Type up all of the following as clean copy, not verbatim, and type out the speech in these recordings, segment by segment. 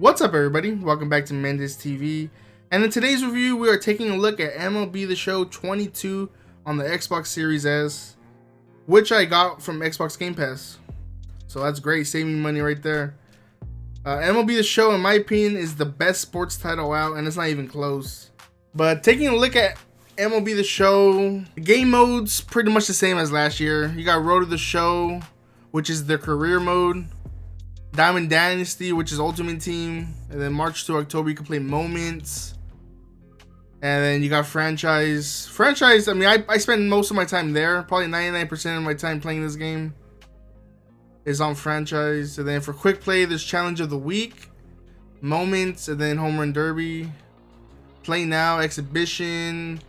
What's up, everybody? Welcome back to Mendez TV. And in today's review, we are taking a look at MLB The Show 22 on the Xbox Series S, which I got from Xbox Game Pass. So that's great, saving money right there. MLB The Show, in my opinion, is the best sports title out, and it's not even close. But taking a look at MLB The Show, the game mode's pretty much the same as last year. You got Road to the Show, which is the career mode. Diamond Dynasty, which is Ultimate Team, and then March to October you can play Moments, and then you got Franchise. I mean, I spend most of my time there. Probably 99% of my time playing this game is on Franchise. And then for Quick Play, there's Challenge of the Week, Moments, and then Home Run Derby. Play Now, Exhibition.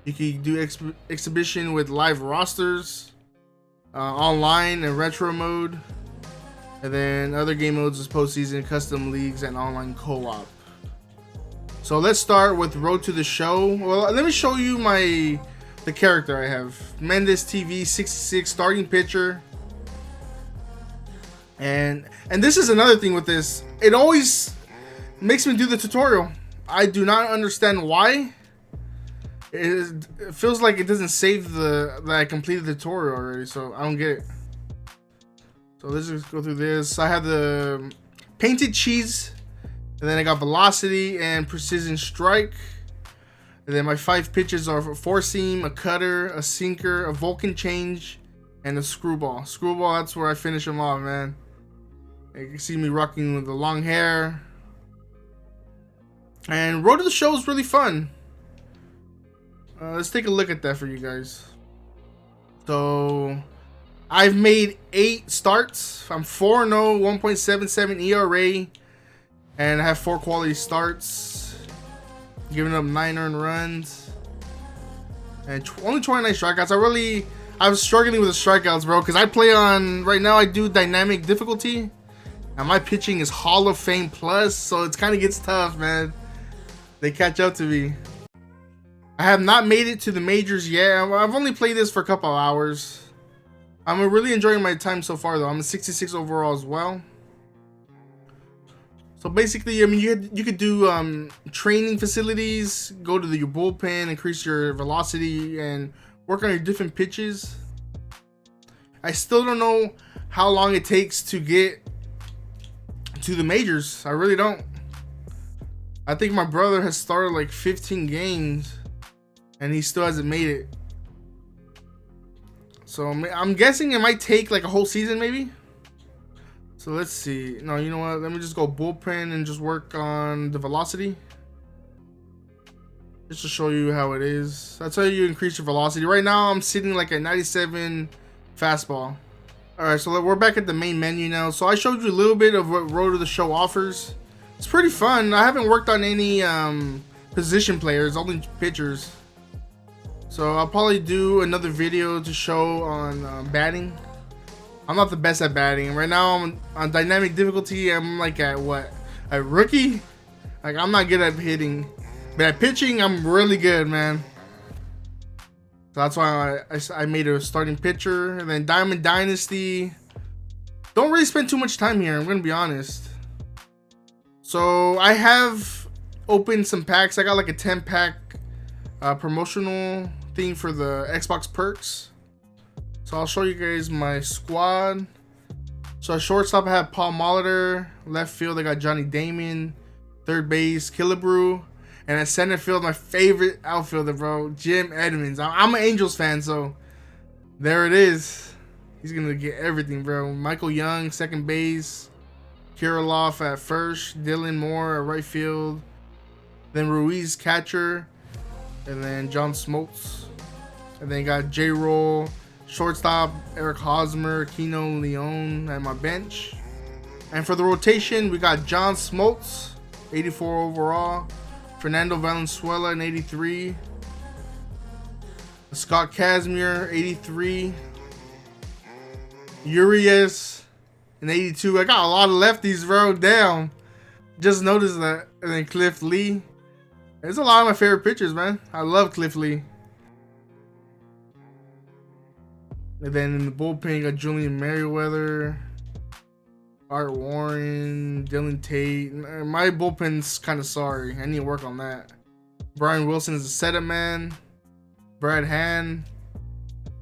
You can do Exhibition with live rosters, online and retro mode. And then other game modes is postseason, custom leagues, and online co-op. So let's start with Road to the Show. Well, let me show you the character I have. Mendez TV 66, starting pitcher. And this is another thing with this. It always makes me do the tutorial. I do not understand why. It feels like it doesn't save that I completed the tutorial already, so I don't get it. So let's just go through this. I have the Painted Cheese, and then I got Velocity and Precision Strike. And then my 5 pitches are a 4-seam, a cutter, a sinker, a Vulcan change, and a screwball. Screwball, that's where I finish them off, man. You can see me rocking with the long hair. And Road to the Show is really fun. Let's take a look at that for you guys. So I've made 8 starts. I'm 4-0, 1.77 ERA, and I have 4 quality starts, giving up 9 earned runs, and only 29 strikeouts. I was struggling with the strikeouts, bro, because I play on, right now I do dynamic difficulty, and my pitching is Hall of Fame plus, so it kind of gets tough, man. They catch up to me. I have not made it to the majors yet. I've only played this for a couple hours. I'm really enjoying my time so far, though. I'm a 66 overall as well. So basically, I mean, you could do training facilities, go to your bullpen, increase your velocity, and work on your different pitches. I still don't know how long it takes to get to the majors. I really don't. I think my brother has started like 15 games, and he still hasn't made it. So I'm guessing it might take like a whole season, maybe. So let's see. No, you know what? Let me just go bullpen and just work on the velocity, just to show you how it is. That's how you increase your velocity. Right now, I'm sitting like at 97 fastball. All right, so we're back at the main menu now. So I showed you a little bit of what Road to the Show offers. It's pretty fun. I haven't worked on any position players, only pitchers. So I'll probably do another video to show on batting. I'm not the best at batting. Right now I'm on dynamic difficulty. I'm like at what? A rookie? Like, I'm not good at hitting. But at pitching, I'm really good, man. So that's why I made a starting pitcher. And then Diamond Dynasty. Don't really spend too much time here, I'm going to be honest. So I have opened some packs. I got like a 10-pack promotional thing for the Xbox perks. So I'll show you guys my squad. So at shortstop I have Paul Molitor. Left field I got Johnny Damon. Third base Killebrew. And at center field, my favorite outfielder, bro, Jim Edmonds. I'm an Angels fan, so there it is. He's gonna get everything, bro. Michael Young, second base. Kirilloff at first. Dylan Moore at right field. Then Ruiz catcher. And then John Smoltz. And then you got J-Roll, shortstop, Eric Hosmer, Kino Leon at my bench. And for the rotation, we got John Smoltz, 84 overall. Fernando Valenzuela, an 83. Scott Kazmir, 83. Urias, an 82. I got a lot of lefties, bro. Damn. Just noticed that. And then Cliff Lee. There's a lot of my favorite pitchers, man. I love Cliff Lee. And then in the bullpen, you got Julian Merriweather. Art Warren, Dylan Tate. My bullpen's kind of sorry. I need to work on that. Brian Wilson is a setup man. Brad Hand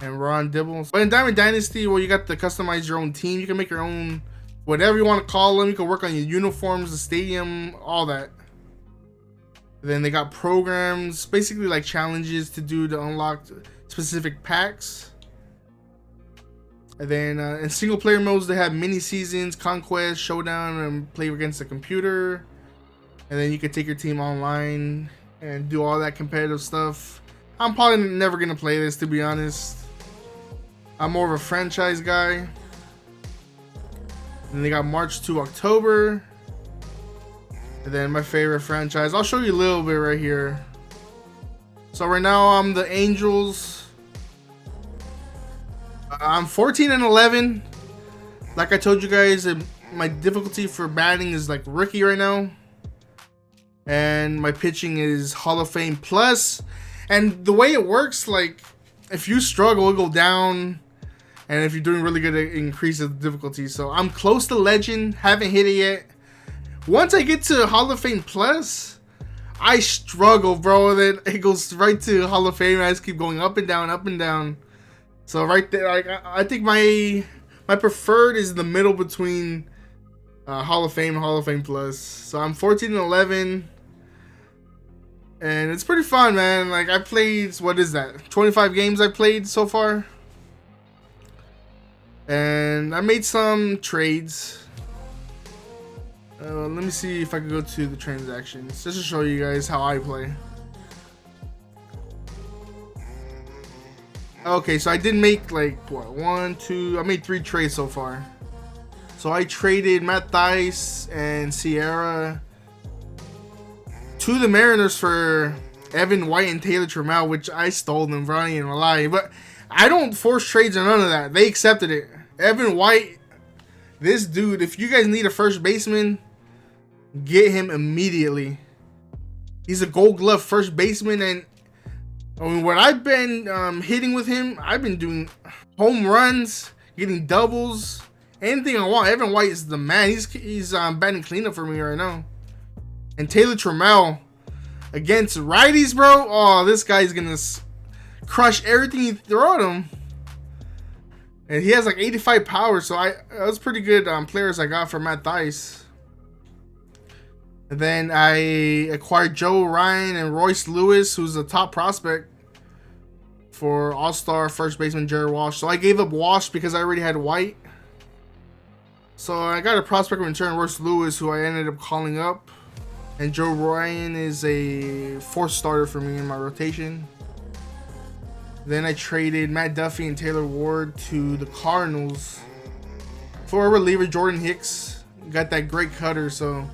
and Ron Dibble. But in Diamond Dynasty, well, you got to customize your own team. You can make your own, whatever you want to call them. You can work on your uniforms, the stadium, all that. Then they got programs, basically like challenges to do to unlock specific packs. And then in single player modes, they have mini seasons, conquest, showdown, and play against the computer. And then you can take your team online and do all that competitive stuff. I'm probably never gonna play this, to be honest. I'm more of a franchise guy. And they got March to October. And then my favorite franchise, I'll show you a little bit right here. So right now I'm the Angels. I'm 14-11. Like I told you guys, my difficulty for batting is like rookie right now. And my pitching is Hall of Fame plus. And the way it works, like if you struggle, it'll go down. And if you're doing really good, it increases the difficulty. So I'm close to legend, haven't hit it yet. Once I get to Hall of Fame plus, I struggle, bro. Then it goes right to Hall of Fame. I just keep going up and down, up and down. So right there, like I think my preferred is the middle between Hall of Fame and Hall of Fame plus. So I'm 14-11, and it's pretty fun, man. Like I played, what is that? 25 games I played so far, and I made some trades. Let me see if I can go to the transactions just to show you guys how I play. Okay, so I did make like what, 1, 2, I made 3 trades so far. So I traded Matt Thaiss and Sierra to the Mariners for Evan White and Taylor Trammell, which I stole them, bro. I ain't gonna lie, but I don't force trades or none of that. They accepted it. Evan White, this dude, if you guys need a first baseman, get him immediately. He's a Gold Glove first baseman, and I mean, what I've been hitting with him, I've been doing home runs, getting doubles, anything I want. Evan White is the man. He's batting cleanup for me right now. And Taylor Trammell against righties, bro. Oh, this guy's gonna crush everything you throw at him. And he has like 85 power, so that was pretty good players I got from Matt Thaiss. And then I acquired Joe Ryan and Royce Lewis, who's a top prospect for All-Star first baseman Jared Walsh. So I gave up Walsh because I already had White. So I got a prospect in return, Royce Lewis, who I ended up calling up. And Joe Ryan is a 4th starter for me in my rotation. Then I traded Matt Duffy and Taylor Ward to the Cardinals for a reliever, Jordan Hicks. Got that great cutter, so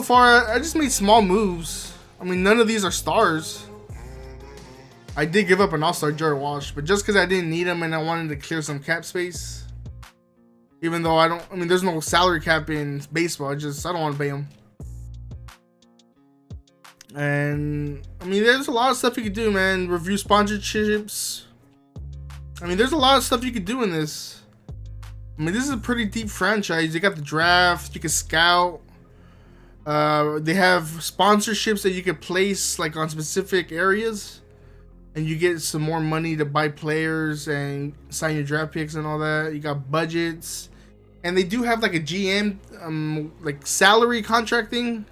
far, I just made small moves. I mean, none of these are stars. I did give up an all-star Jared Walsh, but just because I didn't need him and I wanted to clear some cap space. Even though I mean, there's no salary cap in baseball. I don't want to pay him. And, I mean, there's a lot of stuff you could do, man. Review sponsorships. I mean, there's a lot of stuff you could do in this. I mean, this is a pretty deep franchise. You got the draft. You can scout. They have sponsorships that you can place like on specific areas, and you get some more money to buy players and sign your draft picks and all that. You got budgets, and they do have like a GM like salary contracting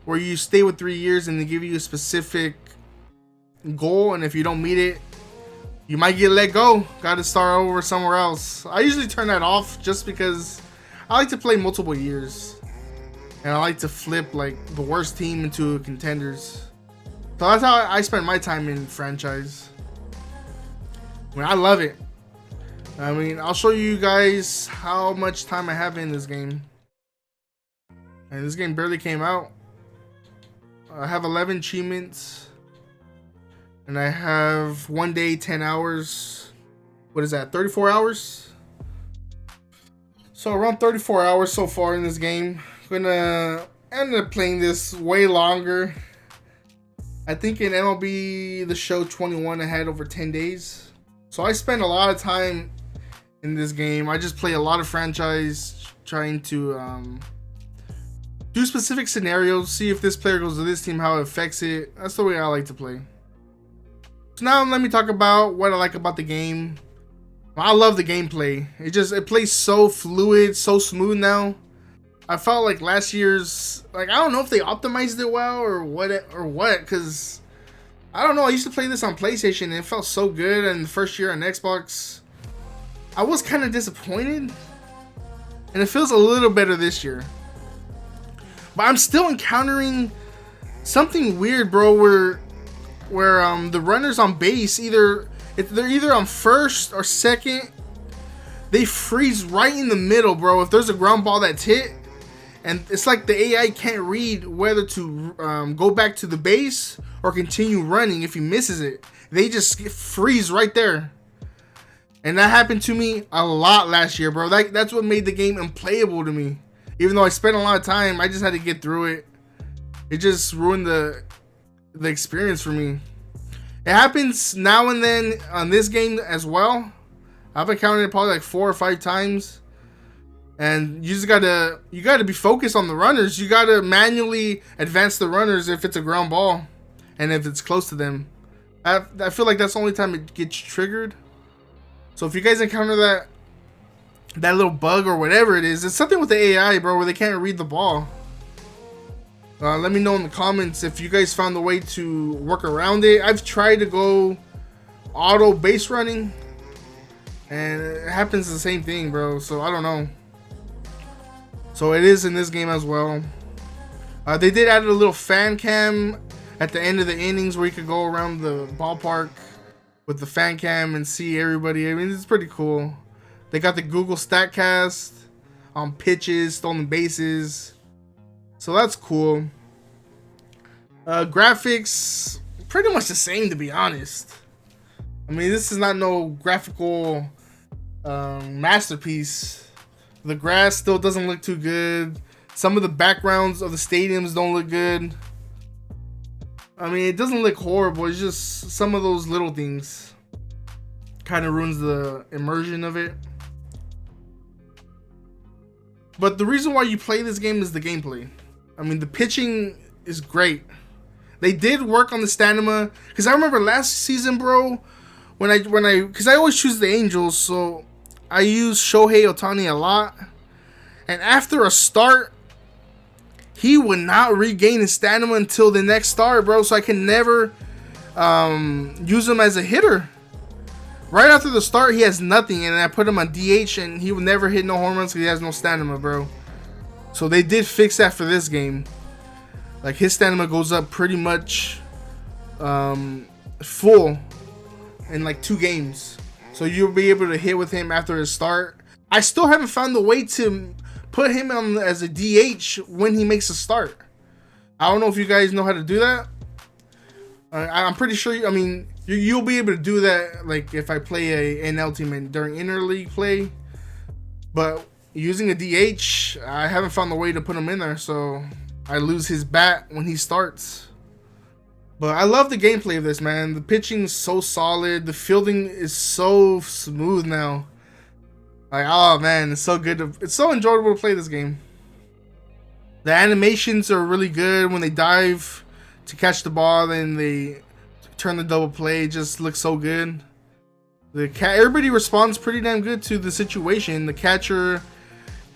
where you stay with 3 years and they give you a specific goal, and if you don't meet it, you might get let go. Got to start over somewhere else. I usually turn that off just because I like to play multiple years. And I like to flip like the worst team into contenders. So that's how I spend my time in franchise. I mean, I love it. I mean, I'll show you guys how much time I have in this game. And this game barely came out. I have 11 achievements. And I have 1 day, 10 hours. What is that? 34 hours? So around 34 hours so far in this game. Gonna end up playing this way longer. I think in MLB The Show 21 I had over 10 days. So I spent a lot of time in this game. I just play a lot of franchise, trying to do specific scenarios, see if this player goes to this team, how it affects it. That's the way I like to play. So now let me talk about what I like about the game. I love the gameplay. It plays so fluid, so smooth now. I felt like last year's, like, I don't know if they optimized it well or what, because I don't know. I used to play this on PlayStation and it felt so good, and the first year on Xbox, I was kind of disappointed, and it feels a little better this year. But I'm still encountering something weird, bro, where the runners on base, they're either on first or second, they freeze right in the middle, bro. If there's a ground ball that's hit, and it's like the AI can't read whether to go back to the base or continue running if he misses it. They just freeze right there. And that happened to me a lot last year, bro. That's what made the game unplayable to me. Even though I spent a lot of time, I just had to get through it. It just ruined the experience for me. It happens now and then on this game as well. I've encountered it probably like 4 or 5 times. And you just gotta be focused on the runners. You gotta manually advance the runners if it's a ground ball and if it's close to them. I feel like that's the only time it gets triggered. So if you guys encounter that little bug or whatever it is, it's something with the AI, bro, where they can't read the ball. Let me know in the comments if you guys found a way to work around it. I've tried to go auto base running, and it happens the same thing, bro. So I don't know. So it is in this game as well. They did add a little fan cam at the end of the innings where you could go around the ballpark with the fan cam and see everybody. I mean, it's pretty cool. They got the Google StatCast on pitches, stolen bases. So that's cool. Graphics, pretty much the same, to be honest. I mean, this is not no graphical masterpiece. The grass still doesn't look too good. Some of the backgrounds of the stadiums don't look good. I mean, it doesn't look horrible. It's just some of those little things kind of ruins the immersion of it. But the reason why you play this game is the gameplay. I mean, the pitching is great. They did work on the stamina, because I remember last season, bro, because I always choose the Angels, so I use Shohei Ohtani a lot. And after a start, he would not regain his stamina until the next start, bro. So I can never use him as a hitter. Right after the start, he has nothing, and I put him on DH, and he would never hit no home runs because he has no stamina, bro. So they did fix that for this game. Like, his stamina goes up pretty much full in like 2 games. So you'll be able to hit with him after his start. I still haven't found the way to put him on as a DH when he makes a start. I don't know if you guys know how to do that. I'm pretty sure. I mean, you'll be able to do that, like if I play a NL team and during interleague play. But using a DH, I haven't found the way to put him in there, so I lose his bat when he starts. But I love the gameplay of this, man. The pitching is so solid. The fielding is so smooth now. Like, oh man, it's so good. It's so enjoyable to play this game. The animations are really good when they dive to catch the ball, then they turn the double play. It just looks so good. Everybody responds pretty damn good to the situation. The catcher,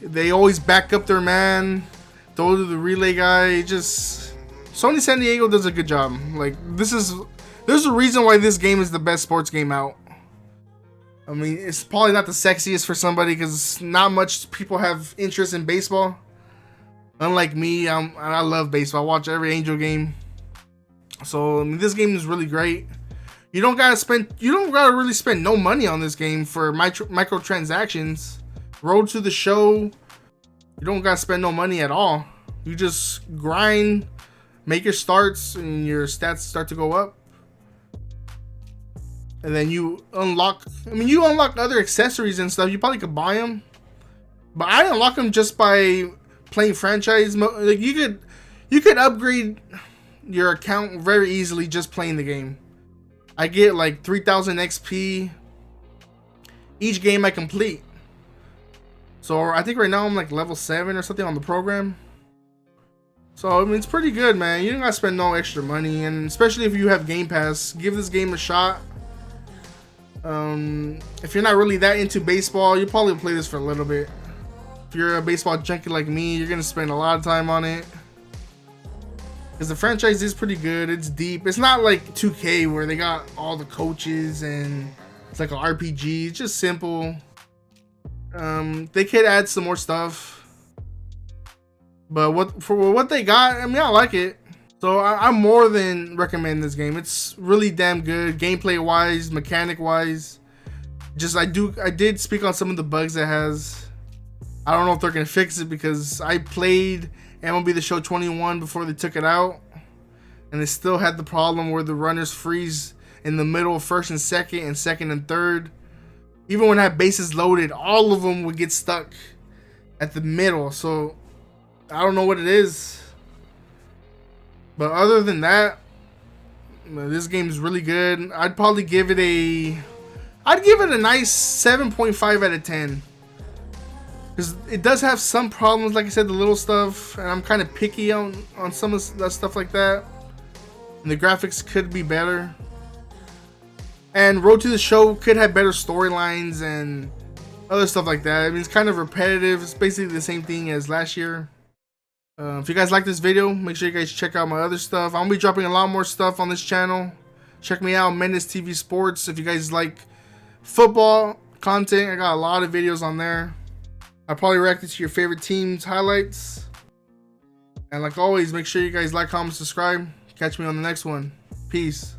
they always back up their man, throw to the relay guy. Sony San Diego does a good job. Like, there's a reason why this game is the best sports game out. I mean, it's probably not the sexiest for somebody because not much people have interest in baseball. Unlike me, I love baseball. I watch every Angel game. So I mean, this game is really great. You don't gotta really spend no money on this game for microtransactions. Road to the show, you don't gotta spend no money at all. You just grind, make your starts, and your stats start to go up. And then you unlock, other accessories and stuff. You probably could buy them. But I unlock them just by playing franchise mode. Like, you could upgrade your account very easily just playing the game. I get like 3000 XP each game I complete. So I think right now I'm like level 7 or something on the program. So I mean, it's pretty good, man. You don't gotta spend no extra money, and especially if you have Game Pass, give this game a shot. If you're not really that into baseball, you'll probably play this for a little bit. If you're a baseball junkie like me, you're gonna spend a lot of time on it. Because the franchise is pretty good. It's deep. It's not like 2K where they got all the coaches and it's like an RPG. It's just simple. They could add some more stuff. But for what they got, I mean, I like it. So I more than recommend this game. It's really damn good, gameplay wise, mechanic wise. Just I did speak on some of the bugs it has. I don't know if they're gonna fix it because I played MLB The Show 21 before they took it out, and they still had the problem where the runners freeze in the middle of first and second and third. Even when I had bases loaded, all of them would get stuck at the middle. So I don't know what it is, but other than that, this game is really good. I'd probably give it a nice 7.5 out of 10. Because it does have some problems, like I said, the little stuff, and I'm kind of picky on some of that stuff like that. And the graphics could be better. And Road to the Show could have better storylines and other stuff like that. I mean, it's kind of repetitive. It's basically the same thing as last year. If you guys like this video, make sure you guys check out my other stuff. I'm going to be dropping a lot more stuff on this channel. Check me out, Mendez TV Sports. If you guys like football content, I got a lot of videos on there. I probably reacted to your favorite teams highlights. And like always, make sure you guys like, comment, subscribe. Catch me on the next one. Peace.